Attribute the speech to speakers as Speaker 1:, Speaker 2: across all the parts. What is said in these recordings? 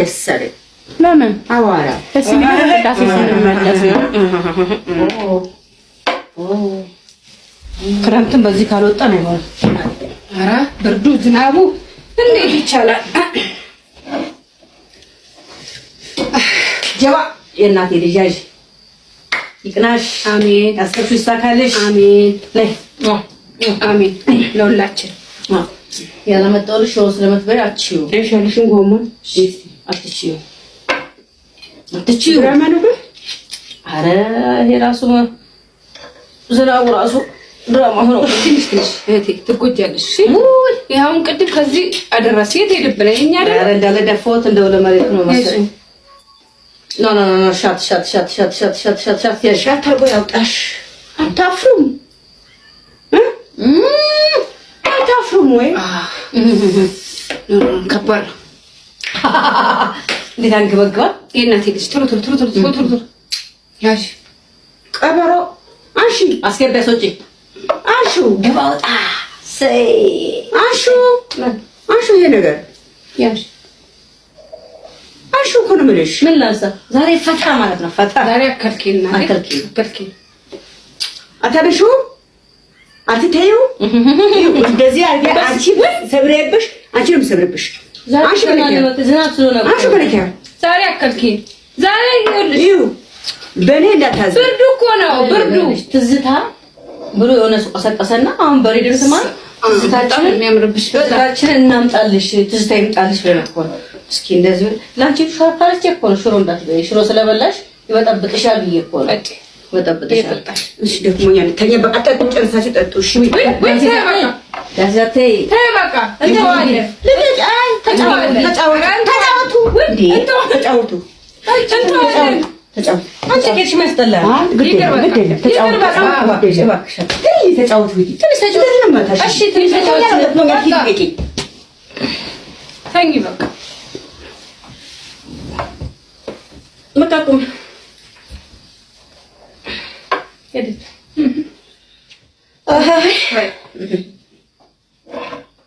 Speaker 1: ደሰለ
Speaker 2: ለምን
Speaker 1: አዋራ
Speaker 2: እሺ ዳሴ ስንመለስ
Speaker 1: ክረምትን በዚህ ካልወጣ ነው ማለት
Speaker 2: ኧረ ብርዱ ዝናቡ እንዴት ይቻላል
Speaker 1: ጀባ የእናቴ ልጅ ያዥ ይቅናሽ
Speaker 2: አሜን
Speaker 1: አስከፍሽ ይሳካልሽ
Speaker 2: አሜን
Speaker 1: ነይ
Speaker 2: አሜን ለሁላችን
Speaker 1: ያለመጣልሽ ወስ ለመትበይ አትችዩ
Speaker 2: እሺልሽን ጎመን
Speaker 1: አትችዩ ረመኑ አረ ይሄ ራሱ ዝናቡ ራሱ ድራማ ሆኖ ትንሽ
Speaker 2: እህቴ ትጎጃለሽ ይሄውን ቅድም ከዚህ አደረሰ የት ሄድብን እኛ አይደል
Speaker 1: አረ እንዳለ ደፎት እንደው ለመሬት ነው መሰለኝ ኖ ሻት ያሻት አርጎ ያውጣሽ አታፍሩም አታፍሩም ወይ
Speaker 2: ከባድ
Speaker 1: እንዴት አንገበገባ
Speaker 2: የእናቴ ልጅ ቶሎ ያሽ
Speaker 1: ቀበሮ አንሺ አስገቢያ ሶጪ አንሹ ገባ ወጣ ሰይ አንሹ ይሄ ነገር
Speaker 2: ያሽ
Speaker 1: አንሹ እኮ ነው የምልሽ ምን ላንሳ ዛሬ ፈታ ማለት ነው ፈታ
Speaker 2: ዛሬ አከልኪና አከልኪ
Speaker 1: አታበሹ አትተዩ እንደዚህ አርጋ አንቺ ሰብሬብሽ አንቺ ነው ሰብሬብሽ አንቺ ዝናብ ስለሆነ አንቺ በለኪያ
Speaker 2: ዛሬ አከልኪ ዛሬ ይኸውልሽ
Speaker 1: በኔ እንዳታዝ
Speaker 2: ብርዱ እኮ ነው ብርዱ
Speaker 1: ትዝታ ብሎ የሆነ ቀሰቀሰና አሁን በሬዲዮ ስማን
Speaker 2: ትዝታችን የሚያምርብሽ
Speaker 1: ትዝታችን እናምጣልሽ ትዝታ ይምጣልሽ በመጥቆር እስኪ እንደዚህ ላንቺ ሻርፓለች እኮ ነው ሽሮ እንዳትበይ ሽሮ ስለበላሽ ይበጣብጥሻል ብዬ እኮ ነው ይበጣብጥሻል እሺ ደክሞኛል ተኛ በቃ ተጨርሳችሁ ጠጡ እሺ ዳዛቴ
Speaker 2: በቃ እንተዋለ
Speaker 1: ተጫወቱ ወንዴ ተጫወቱ አንቺ ከሽ መስጠላ ተጫወቱ መቃቁም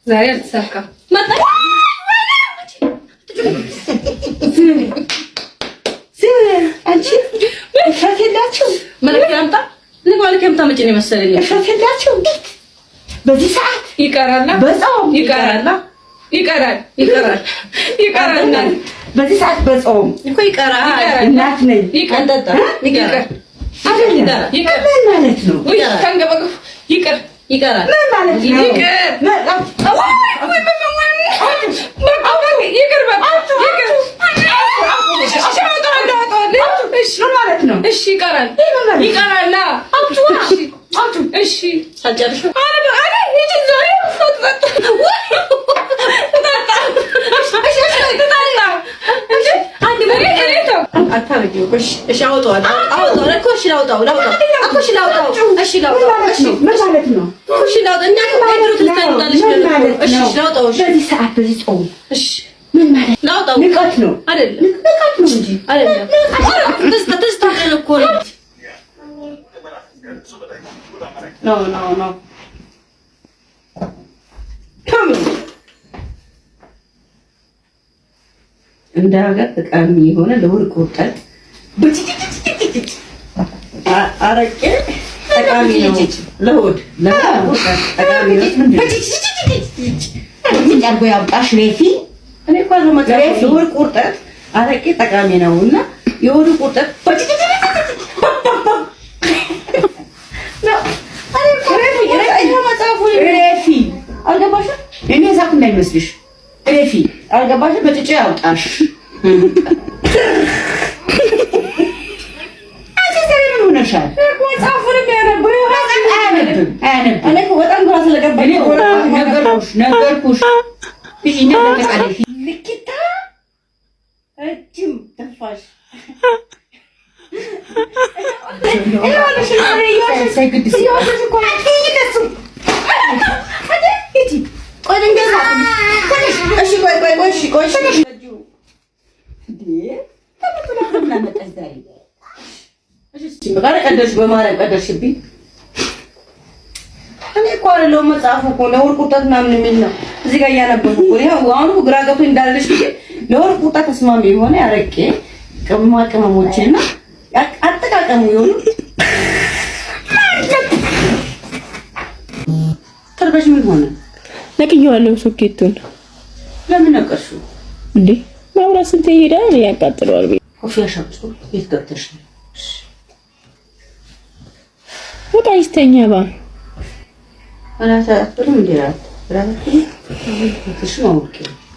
Speaker 2: ዛሬ አልተሳካም
Speaker 1: አንቺ ፈተላችሁ መልካምታ ለማልከምታ መቼ ነው መሰለኝ ፈተላችሁ በዚህ ሰዓት
Speaker 2: ይቀራልና
Speaker 1: በጾም
Speaker 2: ይቀራል
Speaker 1: በዚህ ሰዓት በጾም እኮ ይቀራል እናት ነኝ አንጠጣ ይቀራል ምን ማለት ነው
Speaker 2: ከንገበገቡ
Speaker 1: ይቀራል ምን ማለት ነው ማለት ነው
Speaker 2: እሺ ይቀራል እሺ
Speaker 1: ሳጨርሽ ምን ማለት ላውጣው ንቀት ነው አይደል ንቀት ነው እንጂ አይደለም ተስተካከለ እኮ ነው እንደ ሀገር ጠቃሚ የሆነ ለወርቅ ወጣት አረቄ ጠቃሚ ነው ለሆድ ጠቃሚ ነው ምን ያርጎ ያውጣሽ ሬፊ እኔ እኮ ነው መጣሽ የወርቅ ቁርጠት አረቄ ጠቃሚ ነውና የወርቅ ቁርጠት ሬፊ አልገባሽም እኔ ዛፍ እንዳይመስልሽ ሬፊ አልገባሽም በጭጭ ያውጣሽ አንቺ ሰሪን ሆነሻል መጽሐፉን የሚያነበው እኔ እኮ በጣም ግራ ስለገባኝ ነገርኩሽ ይሄን ተቀደሽ ልኪታ እጅም ተፋሽ በማርያም ቀደሽብኝ እኔ እኮ አይደለሁም መጽሐፉ እኮ ለወርቅ ቁርጠት ምናምን የሚል ነው እዚህ ጋር እያነበብኩ ነው። ይኸው አሁን ግራ ገብቶኝ እንዳለሽ ብዬ ለወርቅ ቁጣ ተስማሚ የሆነ ያረቄ ቅመማ ቅመሞችና አጠቃቀሙ የሆኑ ተርበሽ ምን ሆነ? ነቅዬዋለሁ ሶኬቱን። ለምን ነቀርሽው እንዴ? ማብራት ስንት ይሄዳል ያቃጥለዋል። ኮፊያ ሻምጡ ቤት ገብተሽ ነው ወጣ ይስተኛባ አላታ ጥሩ እንዲራት ራሱ ተሽማው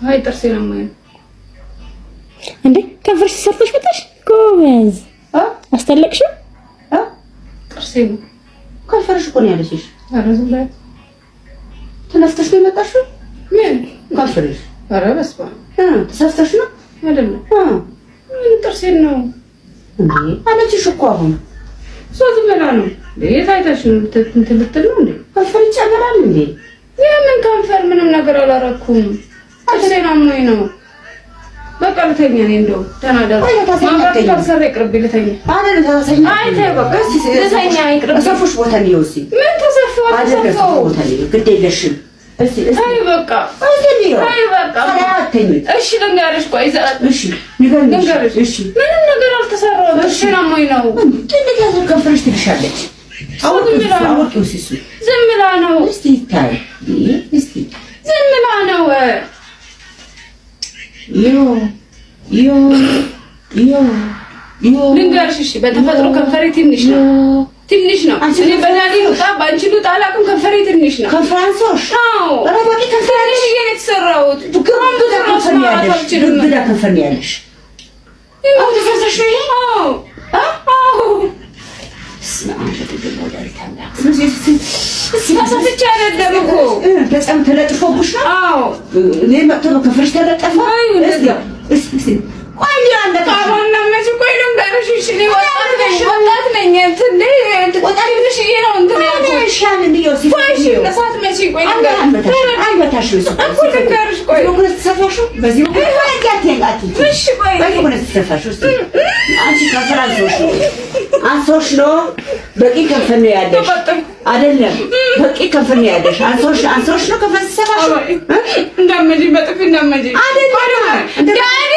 Speaker 1: አይ ጥርሴ ነው ማለት እንዴ ከፍርሽ ሰርተሽ መጣሽ ጎበዝ አስተለቅሽ ጥርሴ ነው ከፍርሽ እኮ ነው ያለሽሽ አረዝላት ተነስተሽ ነው የመጣሽው ምን ከፍርሽ ኧረ በስመ አብ ተሰፍተሽ ነው አይደለም ምን ጥርሴ ነው እንዴ አለችሽ እኮ አሁን ሶዝ በላ ነው ለየታይታሽ እንትን ልትል ነው እንዴ ከንፈር ይጨመራል እንዴ የምን ከንፈር ምንም ነገር አላረኩም አሰናሞኝ ነው በቃ ልተኛ ነኝ እንደው ተናደር ማምራት ካልሰራ ይቅርብ ልተኛ አይደል ተሰኛ አይ ተይ በቃ ልተኛ ይቅርብ ተሰፉሽ ቦታ ነው ይወሲ ምን ተሰፋው ተሰፋው ቦታ ነው ግድ የለሽም እሺ አይ በቃ አይ በቃ ሰላተኝ እሺ ልንገርሽ ቆይ እሺ ንገርሽ እሺ ምንም ነገር አልተሰራም አሰናሞኝ ነው እንዴት ያዘው ከንፈርሽ ትልሻለች ዝም ብላ ነው እስቲ ታይ እስቲ ዝም ብላ ነው ልንገርሽ እሺ በተፈጥሮ ከንፈሬ ትንሽ ነው እኔ በዳዲ ልውጣ ባንቺ ልውጣ አላውቅም ከንፈሬ ትንሽ ነው ከንፈራንሶሽ አዎ ረባቂ ከንፈርሽ እየተሰራሁት ግሩም ብላ ከንፈር ያለሽ አዎ ተፈሰሽ ነው አዎ ስማሰፍቻ አይደለም እኮ በጣም ተለጥፎብሽ ነው አዎ እኔ መጥቶ ከፍርሽ ተለጠፈ እስኪ ቆይ አንተ ካሮና መቼ ቆይ ልንገርሽ እሺ እኔ ወጣት ነኝ እንትን ወጣት ነሽ ነው እንትን ያልኩሽ ዮሴፍ ለሰዓት መቼ ቆይ አንበታሽ እኮ ልንገርሽ ቆይ ወኩነት ተሰፋሹ በዚህ ወኩነት ያትያላቲ እሺ ቆይ ወኩነት ተሰፋሹ አንቺ ከፈራንሶሽ አንሶሽ ነው በቂ ከንፈር ነው ያለሽ አይደለም በቂ ከንፈር ነው ያለሽ አንሶሽ ነው ከንፈር ተሰፋሹ እንዳመጂ በጥፍ እንዳመጂ አይደለም ዳኒ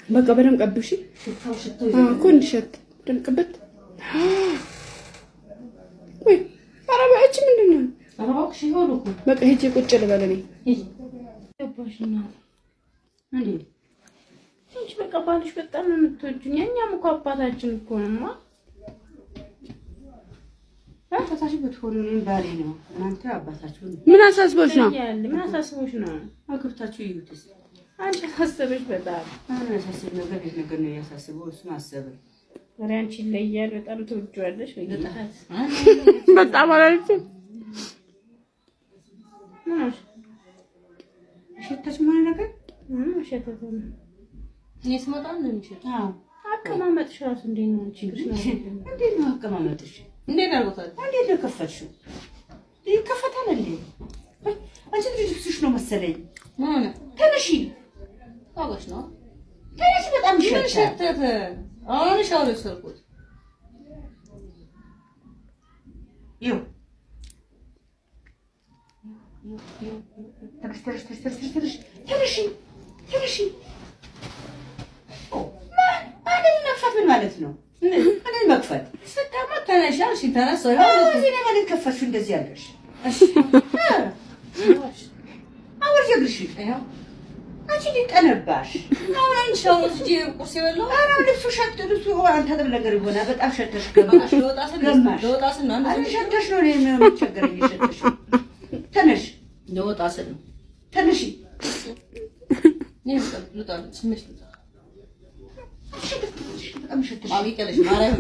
Speaker 1: በቃ በደንብ ቀብሺ እኮ እንዲሸት ደምቅበት ወይ አረባች ምንድነው አረባክሽ ይሆኑ በቃ ሄጄ ቁጭ ልበል እኔ ገባሽና እንዴ አንቺ በቃ ባልሽ በጣም ነው የምትወጂኝ እኛም እኮ አባታችን እኮ ነውማ አባታሽ ብትሆኑ እኔም ባሌ ነው እናንተ አባታችሁ ምን አሳስቦሽ ነው ምን አሳስቦሽ ነው አግብታችሁ ይዩትስ አንቺ አሳሰበሽ በጣም አሳሰብ ነገር ነው ያሳስበው እሱ አሰበ ወራንቺ ለያል በጣም ተወጇለሽ በጣም አላልኩ ሽታሽ ምን ነገር ሽታሽ እኔ ስመጣ ነው የሚሸታው አቀማመጥሽ ራሱ እንዴት ነው አንቺ እንዴት ነው አቀማመጥሽ እንዴት አርጎታል እንዴት ነው ከፈትሽው ይከፈታል እንዴ አንቺ ልጅሽ ነው መሰለኝ ተነሺ ታውቀሽ ነው ተነሺ በጣም ሸተተ አሁን ሻወር ወሰድኩት ይው ተነሺ ምን ማለት ነው ማለት መክፈት ስታማ ተነሻ እሺ ተነሳው ይሁን እዚህ ላይ ማለት ከፈትሽ እንደዚህ ያለሽ እሺ አወር ይግርሽ አይው አንቺ ሊቀነባሽ አሁን አንቺ ሻወር እጂ ቁርስ ይበላው አራ ልብሱ ሸት ልብሱ አንተ ደም ነገር ይሆናል በጣም ሸተሽ ገማሽ ለወጣስና አንቺ ሸተሽ ነው እኔ የምቸገረኝ ሸተሽ ተነሽ ለወጣስና ተነሽ ነይ ልጣል ስምሽ በጣም ሸተሽ አብይቀለሽ ማራይ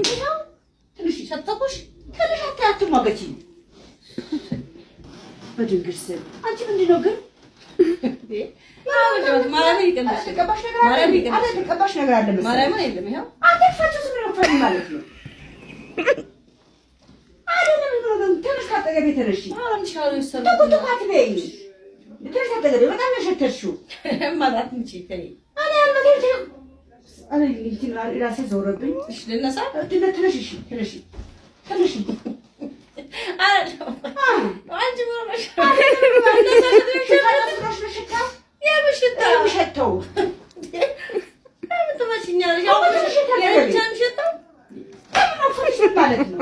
Speaker 1: ትንሽ ሸተኩሽ ትንሽ አትማገቺ በድንግርስ አንቺ ምንድነው ግን ማርያም ይቀንሽ ተቀባሽ ነገር አለ ተቀባሽ ነገር አለ መሰለኝ ማርያም አይደለም ይሄው አደፋችሁ ዝም ብሎ ፈሪ ማለት ነው አይደለም ነው ተነስ አጠገቤ ተነሺ አሁን ሻሉ ይሰራል ተቆጥቋት በይ ተነስ አጠገቤ በጣም ያሸተሽው ማራት እንጂ ተይ አለ ያመገት አለ እንትን ራሴ ዞረብኝ እሺ ልነሳ ተነሽ ተነሽ ተነሽ አንቺ ወራሽ የምሽታው ለምን ትመጪኛለሽ? ማለት ነው